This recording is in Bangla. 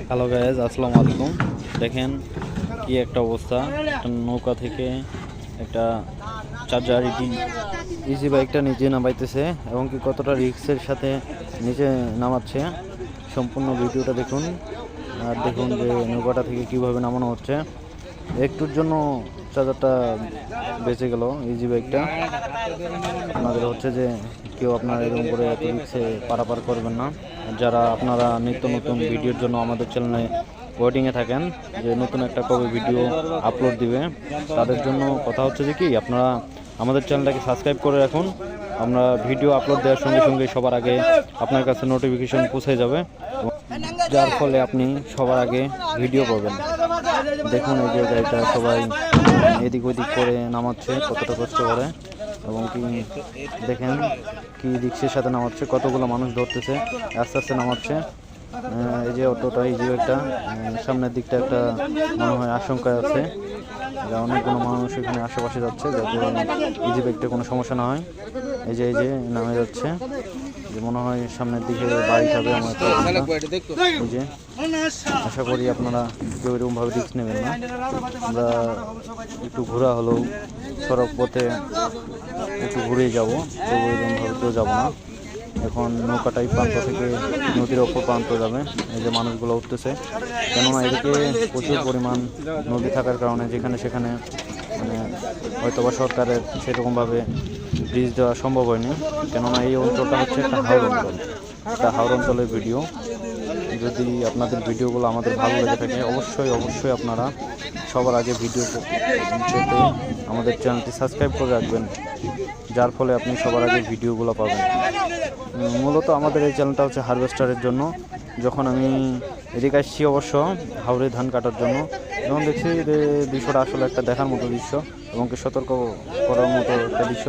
হ্যালো গাইজ, আসসালামু আলাইকুম। দেখেন কি একটা অবস্থা, একটা নৌকা থেকে একটা চার্জার ইজি বাইকটা নিচে নামাইতেছে এবং কি কতটা রিস্কের সাথে নিচে নামাচ্ছে। সম্পূর্ণ ভিডিওটা দেখুন আর দেখুন যে নৌকাটা থেকে কিভাবে নামানো হচ্ছে। একটুর জন্য চার্জারটা বেঁচে গেল ইজি বাইকটা। আপনাদের হচ্ছে যে কেউ আপনারা এরকম করে এত রিক্সে পারাপার করবেন না। যারা আপনারা নিত্য নতুন ভিডিওর জন্য আমাদের চ্যানেলে ওয়েটিংয়ে থাকেন যে নতুন একটা কবে ভিডিও আপলোড দিবে, তাদের জন্য কথা হচ্ছে যে কি আপনারা আমাদের চ্যানেলটাকে সাবস্ক্রাইব করে রাখুন। আমরা ভিডিও আপলোড দেওয়ার সঙ্গে সঙ্গে সবার আগে আপনার কাছে নোটিফিকেশন পৌঁছে যাবে, যার ফলে আপনি সবার আগে ভিডিও পাবেন। দেখুন এই যে গাড়িটা সবাই এদিক ওদিক করে নামাচ্ছে, কতটা কষ্ট করে এবং কি দেখেন কি রিক্সের সাথে নামাচ্ছে, কতগুলো মানুষ ধরতেছে, আস্তে আস্তে নামাচ্ছে। এই যে অটোটা ইজি একটা সামনের দিকটা একটা মনে হয় আশঙ্কা আছে, অনেকগুলো মানুষ এখানে আশেপাশে যাচ্ছে যাতে ইজি বাইকটা কোনো সমস্যা না হয়। এই যে নামে যাচ্ছে, যে মনে হয় সামনের দিকে বাড়ি খাবে আমার এই যে। আশা করি আপনারা কেউ এরকমভাবে রিস্ক নেবেন না। আমরা একটু ঘোরা হলেও সড়ক পথে একটু ঘুরেই যাবো, তবু এরকমভাবে কেউ যাবো না। এখন নৌকাটাই প্রান্ত থেকে নদীর ওপর প্রান্ত যাবে। এই যে মানুষগুলো উঠতেছে, কেননা এদিকে প্রচুর পরিমাণ নদী থাকার কারণে যেখানে সেখানে মানে হয়তোবা সরকারের সেরকমভাবে ব্রিজ দেওয়া সম্ভব হয়নি, কেননা এই অঞ্চলটা হচ্ছে একটা হাওর অঞ্চল, একটা হাওর অঞ্চলের ভিডিও। যদি আপনাদের ভিডিওগুলো আমাদের ভালো লেগে থাকে অবশ্যই আপনারা সবার আগে ভিডিও পেতে আমাদের চ্যানেলটি সাবস্ক্রাইব করে রাখবেন, যার ফলে আপনি সবার আগে ভিডিওগুলো পাবেন। মূলত আমাদের এই চ্যানেলটা হচ্ছে হারভেস্টারের জন্য। যখন আমি এদিকে আসছি অবশ্য হাওরে ধান কাটার জন্য, এবং দেখছি যে দৃশ্যটা আসলে একটা দেখার মতো দৃশ্য এবং সতর্ক করার মতো একটা দৃশ্য।